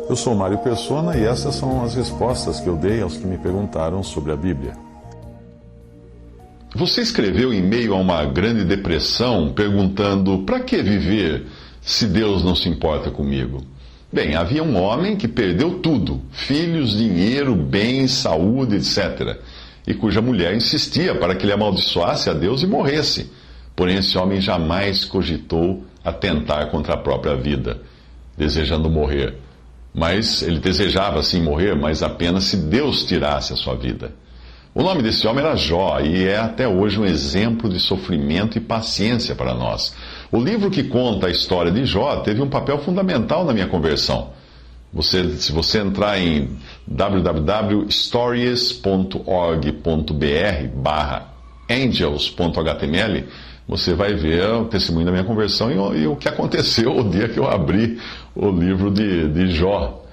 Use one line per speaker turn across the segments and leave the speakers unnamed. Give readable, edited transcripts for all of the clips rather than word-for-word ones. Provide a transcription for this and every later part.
Eu sou Mário Persona e essas são as respostas que eu dei aos que me perguntaram sobre a Bíblia.
Você escreveu em meio a uma grande depressão, perguntando: para que viver se Deus não se importa comigo? Bem, havia um homem que perdeu tudo: filhos, dinheiro, bens, saúde, etc. E cuja mulher insistia para que ele amaldiçoasse a Deus e morresse. Porém, esse homem jamais cogitou atentar contra a própria vida, desejando morrer. Mas ele desejava sim morrer, mas apenas se Deus tirasse a sua vida. O nome desse homem era Jó, e é até hoje um exemplo de sofrimento e paciência para nós. O livro que conta a história de Jó teve um papel fundamental na minha conversão. Se você entrar em www.stories.org.br/angels.html, você vai ver o testemunho da minha conversão e o que aconteceu o dia que eu abri o livro de Jó.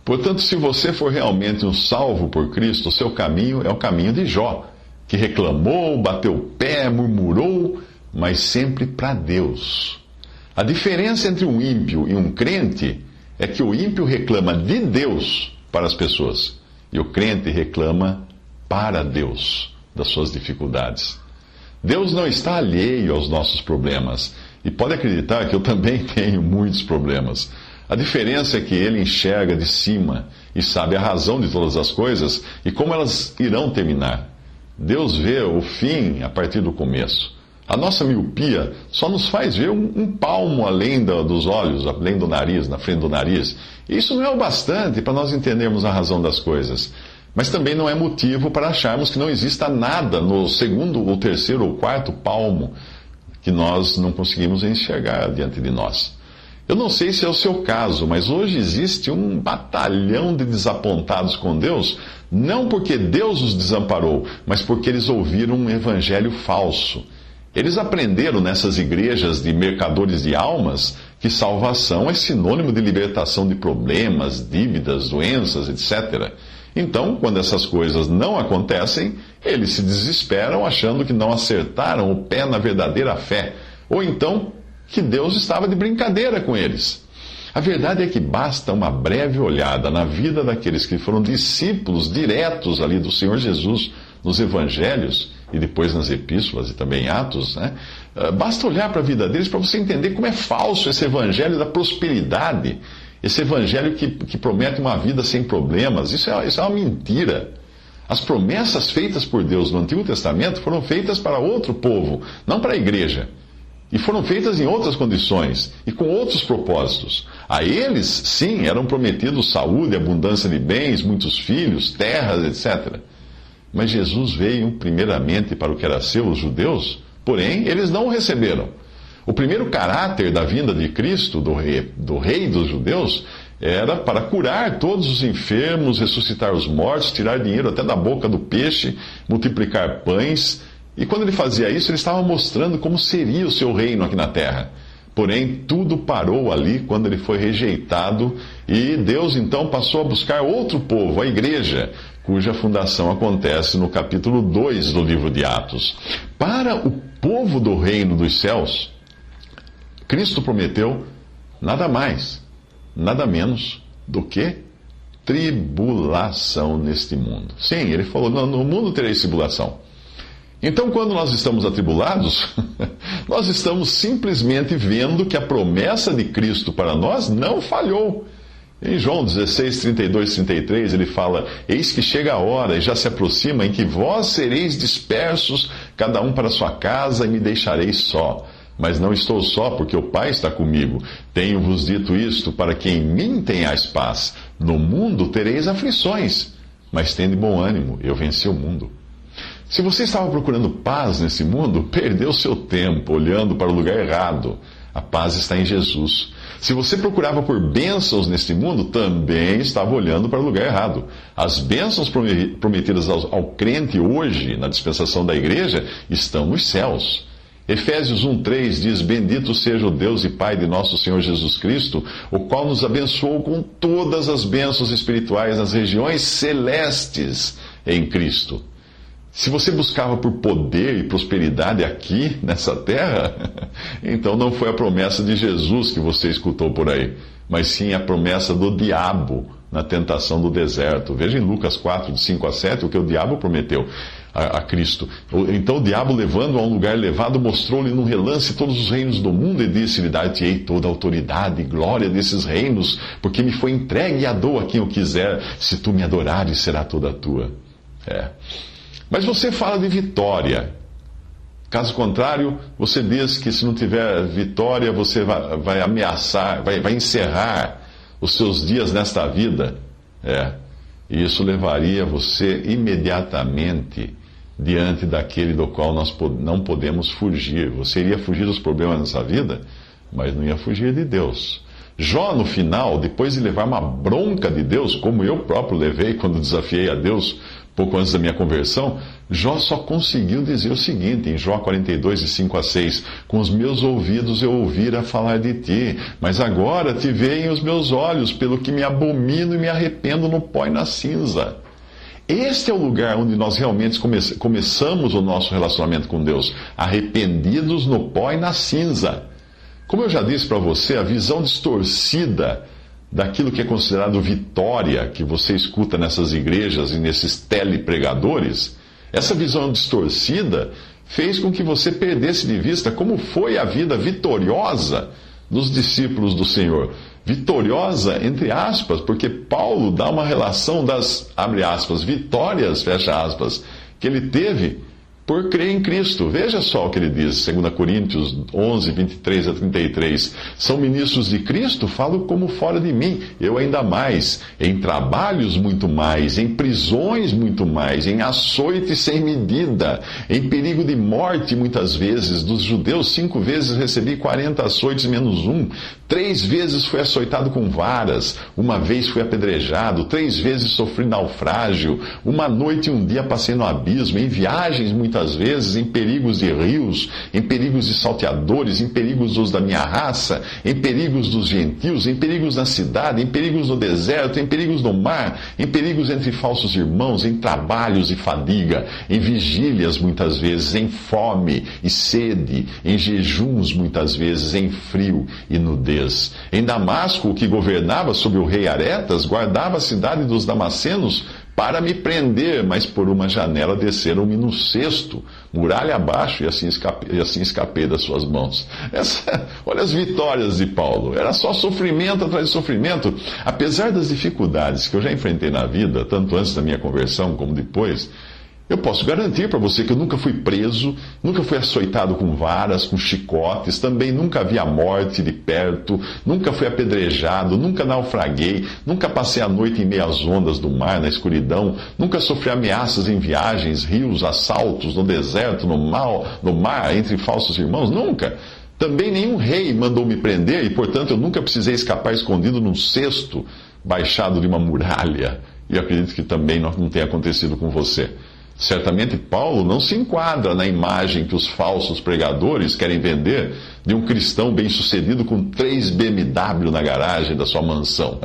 Portanto, se você for realmente um salvo por Cristo, o seu caminho é o caminho de Jó, que reclamou, bateu o pé, murmurou, mas sempre para Deus. A diferença entre um ímpio e um crente é que o ímpio reclama de Deus para as pessoas e o crente reclama para Deus das suas dificuldades. Deus não está alheio aos nossos problemas e pode acreditar que eu também tenho muitos problemas. A diferença é que ele enxerga de cima e sabe a razão de todas as coisas e como elas irão terminar. Deus vê o fim a partir do começo. A nossa miopia só nos faz ver um palmo além dos olhos, além do nariz, na frente do nariz. E isso não é o bastante para nós entendermos a razão das coisas. Mas também não é motivo para acharmos que não exista nada no segundo, ou terceiro, ou quarto palmo que nós não conseguimos enxergar diante de nós. Eu não sei se é o seu caso, mas hoje existe um batalhão de desapontados com Deus, não porque Deus os desamparou, mas porque eles ouviram um evangelho falso. Eles aprenderam nessas igrejas de mercadores de almas que salvação é sinônimo de libertação de problemas, dívidas, doenças, etc. Então, quando essas coisas não acontecem, eles se desesperam achando que não acertaram o pé na verdadeira fé, ou então que Deus estava de brincadeira com eles. A verdade é que basta uma breve olhada na vida daqueles que foram discípulos diretos ali do Senhor Jesus nos evangelhos e depois nas epístolas e também em Atos, né? Basta olhar para a vida deles para você entender como é falso esse evangelho da prosperidade, esse evangelho que promete uma vida sem problemas. Isso é uma mentira. As promessas feitas por Deus no Antigo Testamento foram feitas para outro povo, não para a igreja. E foram feitas em outras condições e com outros propósitos. A eles, sim, eram prometidos saúde, abundância de bens, muitos filhos, terras, etc. Mas Jesus veio primeiramente para o que era seu, os judeus, porém, eles não o receberam. O primeiro caráter da vinda de Cristo, do rei dos judeus, era para curar todos os enfermos, ressuscitar os mortos, tirar dinheiro até da boca do peixe, multiplicar pães. E quando ele fazia isso, ele estava mostrando como seria o seu reino aqui na terra. Porém, tudo parou ali quando ele foi rejeitado e Deus então passou a buscar outro povo, a igreja, cuja fundação acontece no capítulo 2 do livro de Atos. Para o povo do reino dos céus, Cristo prometeu nada mais, nada menos do que tribulação neste mundo. Sim, ele falou, no mundo tereis tribulação. Então, quando nós estamos atribulados, nós estamos simplesmente vendo que a promessa de Cristo para nós não falhou. Em João 16, 32, 33, ele fala: eis que chega a hora e já se aproxima em que vós sereis dispersos, cada um para sua casa, e me deixareis só. Mas não estou só, porque o Pai está comigo. Tenho-vos dito isto para que em mim tenhais paz. No mundo tereis aflições, mas tende bom ânimo, eu venci o mundo. Se você estava procurando paz nesse mundo, perdeu seu tempo olhando para o lugar errado. A paz está em Jesus. Se você procurava por bênçãos neste mundo, também estava olhando para o lugar errado. As bênçãos prometidas ao crente hoje, na dispensação da igreja, estão nos céus. Efésios 1,3 diz: bendito seja o Deus e Pai de nosso Senhor Jesus Cristo, o qual nos abençoou com todas as bênçãos espirituais nas regiões celestes em Cristo. Se você buscava por poder e prosperidade aqui, nessa terra, então não foi a promessa de Jesus que você escutou por aí. mas sim a promessa do diabo na tentação do deserto. Veja em Lucas 4, de 5 a 7, o que o diabo prometeu a Cristo. Então o diabo, levando-o a um lugar elevado, mostrou-lhe num relance todos os reinos do mundo e disse-lhe: dar-te-ei toda a autoridade e glória desses reinos, porque me foi entregue e a dou a quem eu quiser. Se tu me adorares, será toda tua. Mas você fala de vitória. Caso contrário, você diz que se não tiver vitória, você vai ameaçar, vai encerrar os seus dias nesta vida. E isso levaria você imediatamente diante daquele do qual nós não podemos fugir. Você iria fugir dos problemas nessa vida, mas não ia fugir de Deus. Jó, no final, depois de levar uma bronca de Deus, como eu próprio levei quando desafiei a Deus pouco antes da minha conversão, Jó só conseguiu dizer o seguinte, em Jó 42, de 5 a 6, com os meus ouvidos eu ouvira falar de ti, mas agora te veem os meus olhos, pelo que me abomino e me arrependo no pó e na cinza. Este é o lugar onde nós realmente começamos o nosso relacionamento com Deus, arrependidos no pó e na cinza. Como eu já disse para você, a visão distorcida daquilo que é considerado vitória, que você escuta nessas igrejas e nesses telepregadores, essa visão distorcida fez com que você perdesse de vista como foi a vida vitoriosa dos discípulos do Senhor. Vitoriosa, entre aspas, porque Paulo dá uma relação das, abre aspas, vitórias, fecha aspas, que ele teve por crer em Cristo. Veja só o que ele diz, 2 Coríntios 11, 23 a 33. São ministros de Cristo? Falo como fora de mim, eu ainda mais. Em trabalhos muito mais, em prisões muito mais, em açoite sem medida, em perigo de morte muitas vezes. Dos judeus 5 vezes recebi 40 açoites menos 1. 3 vezes fui açoitado com varas. 1 vez fui apedrejado. 3 vezes sofri naufrágio. 1 noite e 1 dia passei no abismo. Em viagens muitas vezes, em perigos de rios, em perigos de salteadores, em perigos dos da minha raça, em perigos dos gentios, em perigos na cidade, em perigos no deserto, em perigos no mar, em perigos entre falsos irmãos, em trabalhos e fadiga, em vigílias muitas vezes, em fome e sede, em jejuns muitas vezes, em frio e nudez. Em Damasco, o que governava sobre o rei Aretas, guardava a cidade dos damascenos para me prender, mas por uma janela desceram-me no cesto, muralha abaixo, e assim escapei das suas mãos. Olha as vitórias de Paulo. Era só sofrimento atrás de sofrimento. Apesar das dificuldades que eu já enfrentei na vida, tanto antes da minha conversão como depois, eu posso garantir para você que eu nunca fui preso, nunca fui açoitado com varas, com chicotes, também nunca vi a morte de perto, nunca fui apedrejado, nunca naufraguei, nunca passei a noite em meio às ondas do mar, na escuridão, nunca sofri ameaças em viagens, rios, assaltos, no deserto, no mar, entre falsos irmãos, nunca. Também nenhum rei mandou me prender e, portanto, eu nunca precisei escapar escondido num cesto baixado de uma muralha. E acredito que também não tenha acontecido com você. Certamente Paulo não se enquadra na imagem que os falsos pregadores querem vender de um cristão bem-sucedido com 3 BMW na garagem da sua mansão.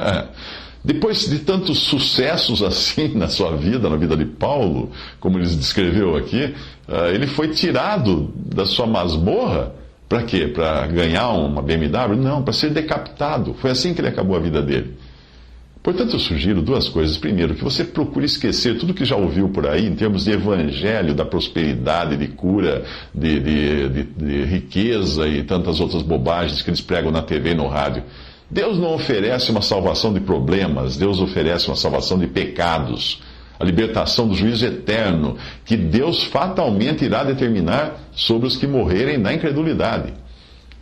Depois de tantos sucessos assim na sua vida, na vida de Paulo, como ele descreveu aqui, ele foi tirado da sua masmorra. Para quê? Para ganhar uma BMW? Não, para ser decapitado. Foi assim que ele acabou a vida dele. Portanto, eu sugiro 2 coisas. Primeiro, que você procure esquecer tudo que já ouviu por aí em termos de evangelho, da prosperidade, de cura, de riqueza e tantas outras bobagens que eles pregam na TV e no rádio. Deus não oferece uma salvação de problemas, Deus oferece uma salvação de pecados, a libertação do juízo eterno, que Deus fatalmente irá determinar sobre os que morrerem na incredulidade.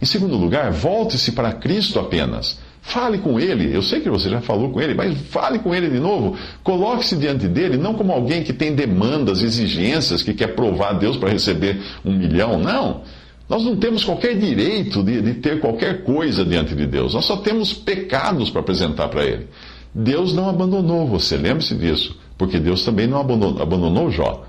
Em segundo lugar, volte-se para Cristo apenas. Fale com Ele, eu sei que você já falou com Ele, mas fale com Ele de novo. Coloque-se diante dEle, não como alguém que tem demandas, exigências, que quer provar a Deus para receber 1 milhão, não. Nós não temos qualquer direito de ter qualquer coisa diante de Deus, nós só temos pecados para apresentar para Ele. Deus não abandonou você, lembre-se disso, porque Deus também não abandonou Jó.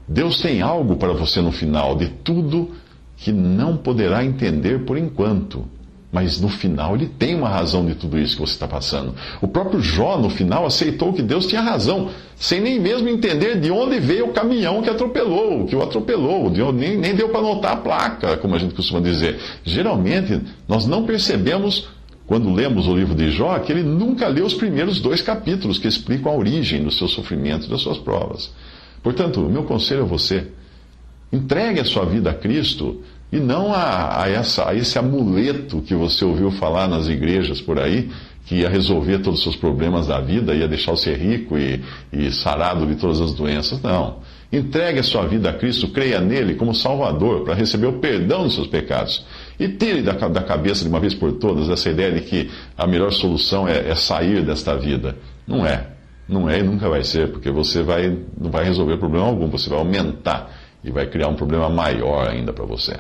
Deus tem algo para você no final de tudo que não poderá entender por enquanto. Mas no final ele tem uma razão de tudo isso que você está passando. O próprio Jó, no final, aceitou que Deus tinha razão, sem nem mesmo entender de onde veio o caminhão que o atropelou. Nem deu para notar a placa, como a gente costuma dizer. Geralmente, nós não percebemos quando lemos o livro de Jó, que ele nunca leu os primeiros 2 capítulos que explicam a origem do seu sofrimento e das suas provas. Portanto, o meu conselho a você: entregue a sua vida a Cristo e não a esse amuleto que você ouviu falar nas igrejas por aí, que ia resolver todos os seus problemas da vida, ia deixar você rico e sarado de todas as doenças. Não. Entregue a sua vida a Cristo, creia nele como Salvador, para receber o perdão dos seus pecados. E tire da cabeça de uma vez por todas essa ideia de que a melhor solução é sair desta vida. Não é. Não é e nunca vai ser, porque você não vai resolver problema algum, você vai aumentar e vai criar um problema maior ainda para você.